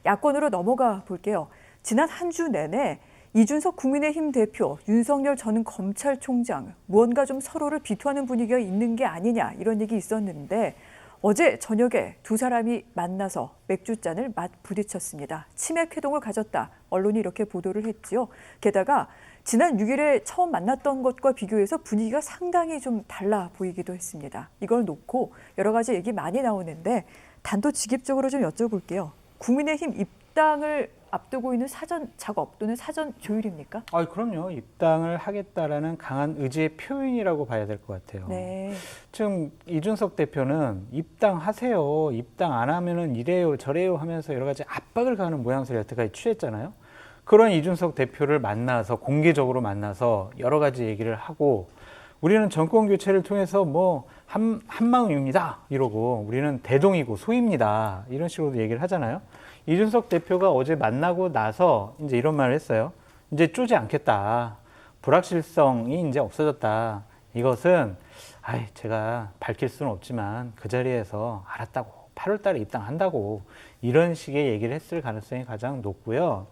야권으로 넘어가 볼게요. 지난 한 주 내내 이준석 국민의힘 대표, 윤석열 전 검찰총장 무언가 좀 서로를 비토하는 분위기가 있는 게 아니냐 이런 얘기 있었는데 어제 저녁에 두 사람이 만나서 맥주잔을 맞부딪혔습니다. 치맥 회동을 가졌다. 언론이 이렇게 보도를 했지요. 게다가 지난 6일에 처음 만났던 것과 비교해서 분위기가 상당히 좀 달라 보이기도 했습니다. 이걸 놓고 여러 가지 얘기 많이 나오는데 단도직입적으로 좀 여쭤볼게요. 국민의힘 입당을 앞두고 있는 사전 작업 또는 사전 조율입니까? 그럼요. 입당을 하겠다라는 강한 의지의 표현이라고 봐야 될 것 같아요. 네. 지금 이준석 대표는 입당하세요. 입당 안 하면은 이래요, 저래요 하면서 여러 가지 압박을 가하는 모양새를 여태까지 취했잖아요. 그런 이준석 대표를 만나서 공개적으로 만나서 여러 가지 얘기를 하고 우리는 정권 교체를 통해서 뭐 한마음입니다 이러고 우리는 대동이고 소입니다 이런 식으로 얘기를 하잖아요. 이준석 대표가 어제 만나고 나서 이제 이런 말을 했어요. 이제 쪼지 않겠다. 불확실성이 이제 없어졌다. 이것은 제가 밝힐 수는 없지만 그 자리에서 알았다고 8월 달에 입당한다고 이런 식의 얘기를 했을 가능성이 가장 높고요.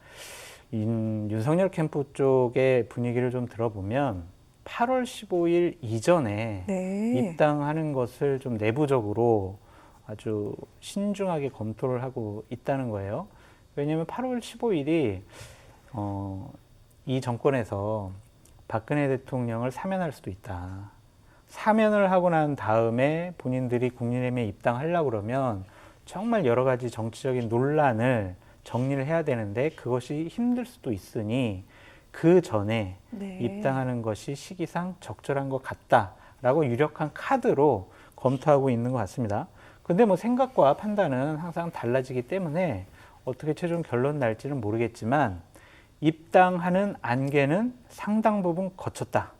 윤석열 캠프 쪽의 분위기를 좀 들어보면 8월 15일 이전에 네. 입당하는 것을 좀 내부적으로 아주 신중하게 검토를 하고 있다는 거예요. 왜냐하면 8월 15일이 이 정권에서 박근혜 대통령을 사면할 수도 있다. 사면을 하고 난 다음에 본인들이 국민의힘에 입당하려고 그러면 정말 여러 가지 정치적인 논란을 정리를 해야 되는데 그것이 힘들 수도 있으니 그 전에 네. 입당하는 것이 시기상 적절한 것 같다라고 유력한 카드로 검토하고 있는 것 같습니다. 근데 뭐 생각과 판단은 항상 달라지기 때문에 어떻게 최종 결론 날지는 모르겠지만 입당하는 안개는 상당 부분 거쳤다.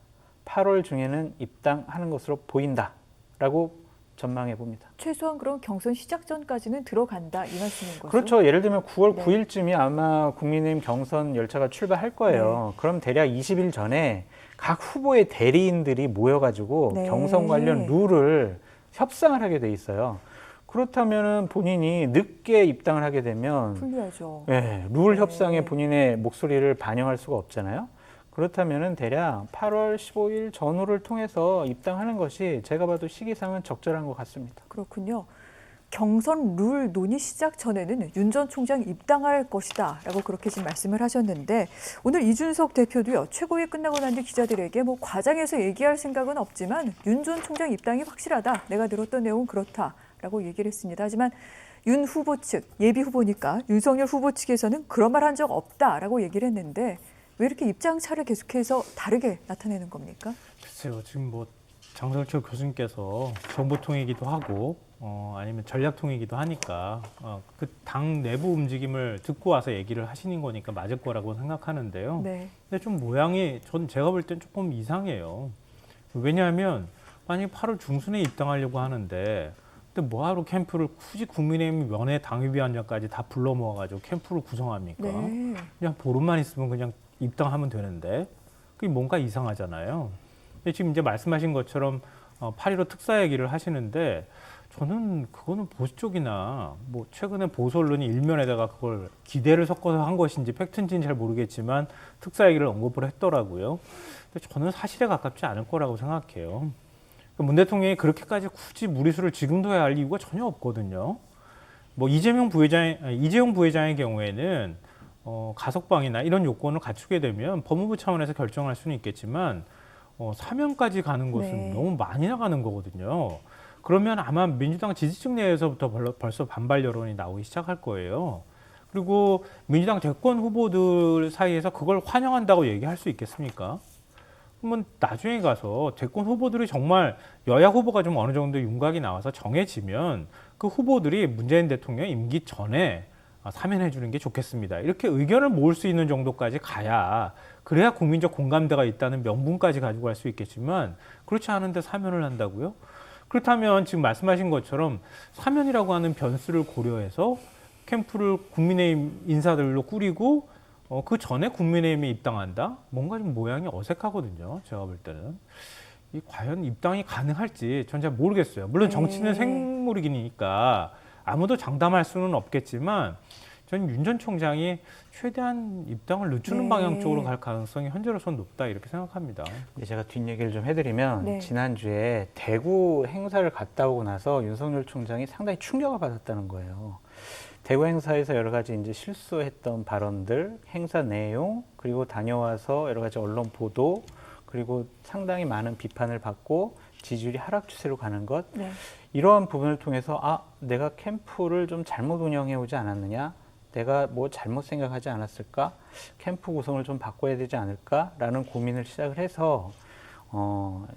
8월 중에는 입당하는 것으로 보인다라고 전망해 봅니다. 최소한 그럼 경선 시작 전까지는 들어간다 이 말씀인 거죠? 그렇죠. 예를 들면 9월 네. 9일쯤이 아마 국민의힘 경선 열차가 출발할 거예요. 네. 그럼 대략 20일 전에 각 후보의 대리인들이 모여가지고 네. 경선 관련 룰을 협상을 하게 돼 있어요. 그렇다면 본인이 늦게 입당을 하게 되면 불리하죠. 룰 네. 협상에 본인의 목소리를 반영할 수가 없잖아요. 그렇다면 대략 8월 15일 전후를 통해서 입당하는 것이 제가 봐도 시기상은 적절한 것 같습니다. 그렇군요. 경선 룰 논의 시작 전에는 윤 전 총장 입당할 것이다 라고 그렇게 지금 말씀을 하셨는데 오늘 이준석 대표도요. 최고위 끝나고 난 뒤 기자들에게 뭐 과장해서 얘기할 생각은 없지만 윤 전 총장 입당이 확실하다. 내가 들었던 내용은 그렇다라고 얘기를 했습니다. 하지만 윤 후보 측, 예비 후보니까 윤석열 후보 측에서는 그런 말 한 적 없다라고 얘기를 했는데 왜 이렇게 입장차를 계속해서 다르게 나타내는 겁니까? 글쎄요, 지금 뭐 장성철 교수님께서 정보통이기도 하고 아니면 전략통이기도 하니까 그 당 내부 움직임을 듣고 와서 얘기를 하시는 거니까 맞을 거라고 생각하는데요. 네. 근데 좀 모양이 제가 볼 땐 조금 이상해요. 왜냐하면 만약에 8월 중순에 입당하려고 하는데 근데 뭐하러 캠프를 굳이 국민의힘 면회 당협위원장까지 다 불러 모아가지고 캠프를 구성합니까? 네. 그냥 보름만 있으면 그냥 입당하면 되는데 그게 뭔가 이상하잖아요. 근데 지금 이제 말씀하신 것처럼 8.15 특사 얘기를 하시는데 저는 그거는 보수 쪽이나 뭐 최근에 보수 언론이 일면에다가 그걸 기대를 섞어서 한 것인지 팩트인지는 잘 모르겠지만 특사 얘기를 언급을 했더라고요. 근데 저는 사실에 가깝지 않을 거라고 생각해요. 문 대통령이 그렇게까지 굳이 무리수를 지금도 해야 할 이유가 전혀 없거든요. 뭐 이재용 부회장의 경우에는 가석방이나 이런 요건을 갖추게 되면 법무부 차원에서 결정할 수는 있겠지만 사면까지 가는 것은 네. 너무 많이 나가는 거거든요. 그러면 아마 민주당 지지층 내에서부터 벌써 반발 여론이 나오기 시작할 거예요. 그리고 민주당 대권 후보들 사이에서 그걸 환영한다고 얘기할 수 있겠습니까? 그러면 나중에 가서 대권 후보들이 정말 여야 후보가 좀 어느 정도 윤곽이 나와서 정해지면 그 후보들이 문재인 대통령 임기 전에 사면해 주는 게 좋겠습니다. 이렇게 의견을 모을 수 있는 정도까지 가야 그래야 국민적 공감대가 있다는 명분까지 가지고 갈 수 있겠지만 그렇지 않은데 사면을 한다고요? 그렇다면 지금 말씀하신 것처럼 사면이라고 하는 변수를 고려해서 캠프를 국민의힘 인사들로 꾸리고 그 전에 국민의힘에 입당한다? 뭔가 좀 모양이 어색하거든요. 제가 볼 때는. 이 과연 입당이 가능할지 전 잘 모르겠어요. 물론 정치는 생물이니까 아무도 장담할 수는 없겠지만 저는 윤 전 총장이 최대한 입당을 늦추는 네. 방향 쪽으로 갈 가능성이 현재로서는 높다 이렇게 생각합니다. 근데 제가 뒷얘기를 좀 해드리면 네. 지난주에 대구 행사를 갔다 오고 나서 윤석열 총장이 상당히 충격을 받았다는 거예요. 대구 행사에서 여러 가지 이제 실수했던 발언들, 행사 내용, 그리고 다녀와서 여러 가지 언론 보도, 그리고 상당히 많은 비판을 받고 지지율이 하락 추세로 가는 것, 네. 이러한 부분을 통해서 내가 캠프를 좀 잘못 운영해 오지 않았느냐, 내가 뭐 잘못 생각하지 않았을까, 캠프 구성을 좀 바꿔야 되지 않을까라는 고민을 시작을 해서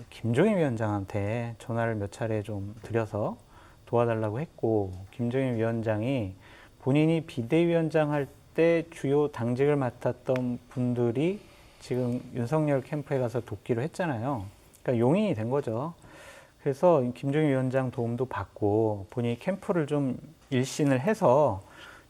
김종인 위원장한테 전화를 몇 차례 좀 드려서 도와달라고 했고, 김종인 위원장이 본인이 비대위원장 할 때 주요 당직을 맡았던 분들이 지금 윤석열 캠프에 가서 돕기로 했잖아요. 그러니까 용인이 된 거죠. 그래서 김종인 위원장 도움도 받고 본인이 캠프를 좀 일신을 해서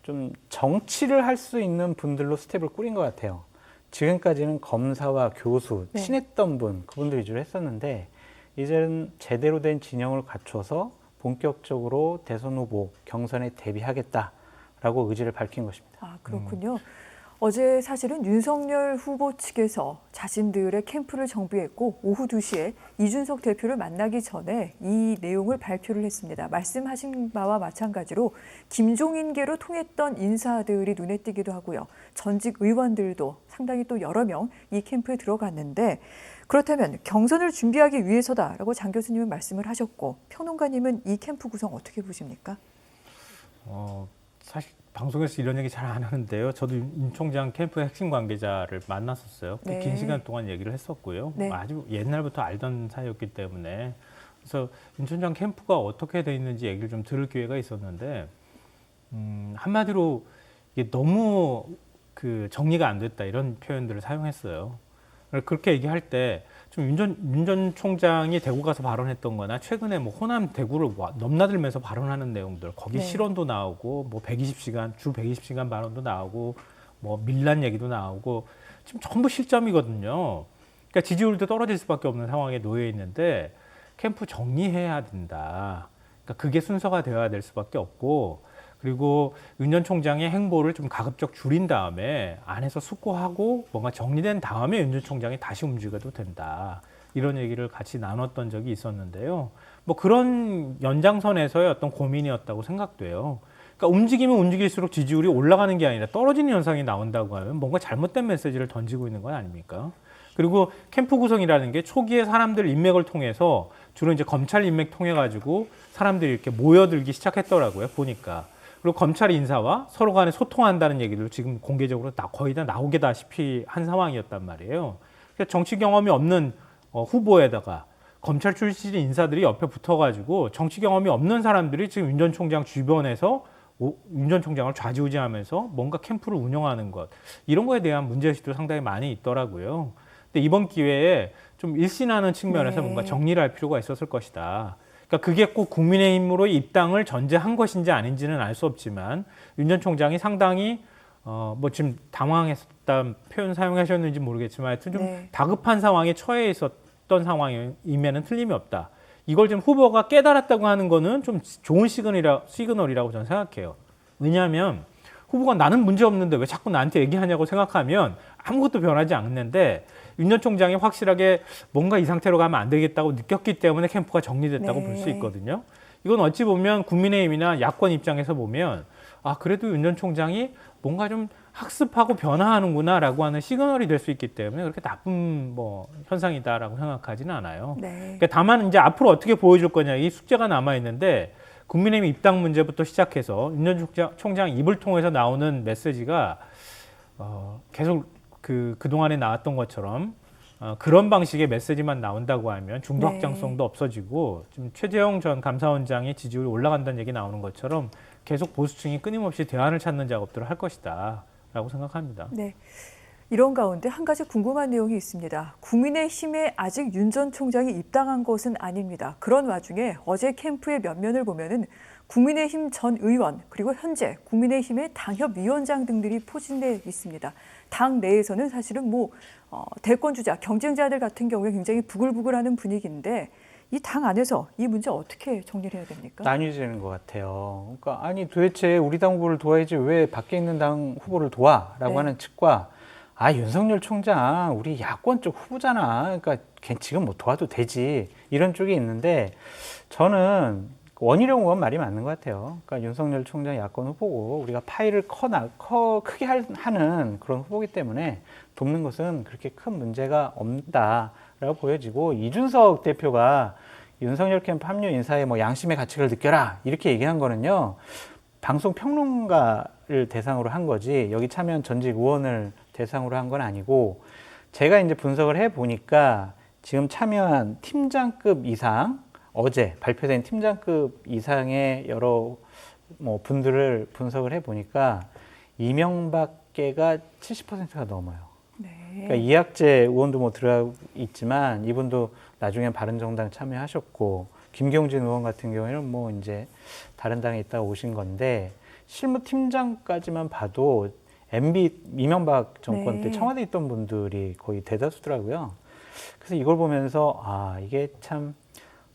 좀 정치를 할 수 있는 분들로 스텝을 꾸린 것 같아요. 지금까지는 검사와 교수, 네. 친했던 분, 그분들 위주로 했었는데 이제는 제대로 된 진영을 갖춰서 본격적으로 대선 후보 경선에 대비하겠다라고 의지를 밝힌 것입니다. 아, 그렇군요. 어제 사실은 윤석열 후보 측에서 자신들의 캠프를 정비했고 오후 2시에 이준석 대표를 만나기 전에 이 내용을 발표를 했습니다. 말씀하신 바와 마찬가지로 김종인계로 통했던 인사들이 눈에 띄기도 하고요. 전직 의원들도 상당히 또 여러 명 이 캠프에 들어갔는데, 그렇다면 경선을 준비하기 위해서다라고 장 교수님은 말씀을 하셨고, 평론가님은 이 캠프 구성 어떻게 보십니까? 사실 방송에서 이런 얘기 잘 안 하는데요. 저도 윤 총장 캠프의 핵심 관계자를 만났었어요. 네. 긴 시간 동안 얘기를 했었고요. 네. 아주 옛날부터 알던 사이였기 때문에 그래서 윤 총장 캠프가 어떻게 돼 있는지 얘기를 좀 들을 기회가 있었는데 한마디로 이게 너무 그 정리가 안 됐다 이런 표현들을 사용했어요. 그렇게 얘기할 때 좀 윤 전 총장이 대구 가서 발언했던 거나 최근에 뭐 호남 대구를 넘나들면서 발언하는 내용들, 거기 네. 실언도 나오고 뭐 120시간, 주 120시간 발언도 나오고 뭐 밀란 얘기도 나오고 지금 전부 실점이거든요. 그러니까 지지율도 떨어질 수밖에 없는 상황에 놓여 있는데 캠프 정리해야 된다. 그러니까 그게 순서가 되어야 될 수밖에 없고, 그리고 윤 전 총장의 행보를 좀 가급적 줄인 다음에 안에서 숙고하고 뭔가 정리된 다음에 윤 전 총장이 다시 움직여도 된다. 이런 얘기를 같이 나눴던 적이 있었는데요. 뭐 그런 연장선에서의 어떤 고민이었다고 생각돼요. 그러니까 움직이면 움직일수록 지지율이 올라가는 게 아니라 떨어지는 현상이 나온다고 하면 뭔가 잘못된 메시지를 던지고 있는 건 아닙니까? 그리고 캠프 구성이라는 게 초기에 사람들 인맥을 통해서 주로 이제 검찰 인맥 통해 가지고 사람들이 이렇게 모여들기 시작했더라고요. 보니까. 그리고 검찰 인사와 서로 간에 소통한다는 얘기를 지금 공개적으로 거의 다 나오게다시피 한 상황이었단 말이에요. 그래서 정치 경험이 없는 후보에다가 검찰 출신 인사들이 옆에 붙어가지고 정치 경험이 없는 사람들이 지금 윤 전 총장 주변에서 윤 전 총장을 좌지우지하면서 뭔가 캠프를 운영하는 것, 이런 거에 대한 문제의식도 상당히 많이 있더라고요. 근데 이번 기회에 좀 일신하는 측면에서 네. 뭔가 정리를 할 필요가 있었을 것이다. 그러니까 그게 꼭 국민의힘으로의 입당을 전제한 것인지 아닌지는 알 수 없지만 윤 전 총장이 상당히 뭐 지금 당황했다는 표현 사용하셨는지 모르겠지만 하여튼 좀 네. 다급한 상황에 처해 있었던 상황임에는 틀림이 없다. 이걸 지금 후보가 깨달았다고 하는 거는 좀 좋은 시그널이라고 저는 생각해요. 왜냐하면 후보가 나는 문제 없는데 왜 자꾸 나한테 얘기하냐고 생각하면 아무것도 변하지 않는데, 윤 전 총장이 확실하게 뭔가 이 상태로 가면 안 되겠다고 느꼈기 때문에 캠프가 정리됐다고 네. 볼 수 있거든요. 이건 어찌 보면 국민의힘이나 야권 입장에서 보면 그래도 윤 전 총장이 뭔가 좀 학습하고 변화하는구나라고 하는 시그널이 될 수 있기 때문에 그렇게 나쁜 현상이다라고 생각하지는 않아요. 네. 그러니까 다만 이제 앞으로 어떻게 보여줄 거냐, 이 숙제가 남아 있는데, 국민의힘 입당 문제부터 시작해서 윤 전 총장 입을 통해서 나오는 메시지가 계속 그동안에 나왔던 것처럼 그런 방식의 메시지만 나온다고 하면 중도 네. 확장성도 없어지고, 지금 최재형 전 감사원장의 지지율이 올라간다는 얘기 나오는 것처럼 계속 보수층이 끊임없이 대안을 찾는 작업들을 할 것이다 라고 생각합니다. 네. 이런 가운데 한 가지 궁금한 내용이 있습니다. 국민의힘에 아직 윤 전 총장이 입당한 것은 아닙니다. 그런 와중에 어제 캠프의 면면을 보면은 국민의힘 전 의원, 그리고 현재 국민의힘의 당협위원장 등들이 포진돼 있습니다. 당 내에서는 사실은 대권 주자, 경쟁자들 같은 경우에 굉장히 부글부글하는 분위기인데, 이 당 안에서 이 문제 어떻게 정리를 해야 됩니까? 나뉘어지는 것 같아요. 그러니까 아니 도대체 우리 당 후보를 도와야지 왜 밖에 있는 당 후보를 도와라고 네. 하는 측과 윤석열 총장 우리 야권 쪽 후보잖아. 그러니까 걔 지금 뭐 도와도 되지. 이런 쪽이 있는데 저는 원희룡 의원 말이 맞는 것 같아요. 그러니까 윤석열 총장 야권 후보고 우리가 파일을 크게 하는 그런 후보이기 때문에 돕는 것은 그렇게 큰 문제가 없다라고 보여지고 이준석 대표가 윤석열 캠프 합류 인사에 뭐 양심의 가책을 느껴라 이렇게 얘기한 거는요. 방송 평론가를 대상으로 한 거지 여기 참여한 전직 의원을 대상으로 한 건 아니고 제가 이제 분석을 해 보니까 지금 참여한 팀장급 이상 어제 발표된 팀장급 이상의 여러 뭐 분들을 분석을 해 보니까 이명박계가 70%가 넘어요. 네. 그러니까 이학재 의원도 뭐 들어가 있지만 이분도 나중에 바른정당 참여하셨고 김경진 의원 같은 경우에는 뭐 이제 다른 당에 있다가 오신 건데 실무팀장까지만 봐도 MB 이명박 정권 때 네. 청와대에 있던 분들이 거의 대다수더라고요. 그래서 이걸 보면서 이게 참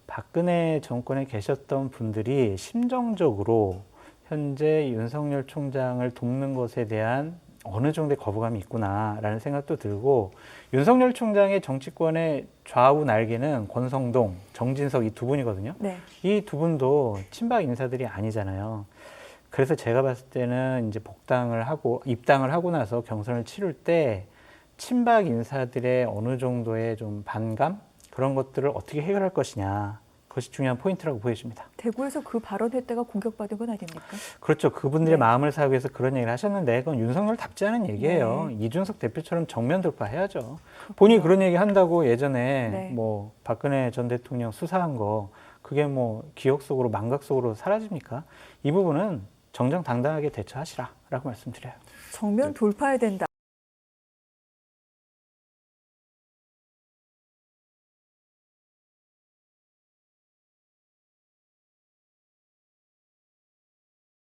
박근혜 정권에 계셨던 분들이 심정적으로 현재 윤석열 총장을 돕는 것에 대한 어느 정도의 거부감이 있구나라는 생각도 들고 윤석열 총장의 정치권의 좌우 날개는 권성동, 정진석 이 두 분이거든요. 네. 이 두 분도 친박 인사들이 아니잖아요. 그래서 제가 봤을 때는 이제 입당을 하고 나서 경선을 치를 때 친박 인사들의 어느 정도의 좀 반감 그런 것들을 어떻게 해결할 것이냐. 그것이 중요한 포인트라고 보여집니다. 대구에서 그 발언했다가 공격받은 건 아닙니까? 그렇죠. 그분들의 네. 마음을 사기 위해서 그런 얘기를 하셨는데 그건 윤석열답지 않은 얘기예요. 이준석 대표처럼 정면 돌파해야죠. 본인이 그런 얘기 한다고 예전에 네. 뭐 박근혜 전 대통령 수사한 거 그게 뭐 기억 속으로 망각 속으로 사라집니까? 이 부분은 정정당당하게 대처하시라라고 말씀드려요. 정면 돌파해야 된다.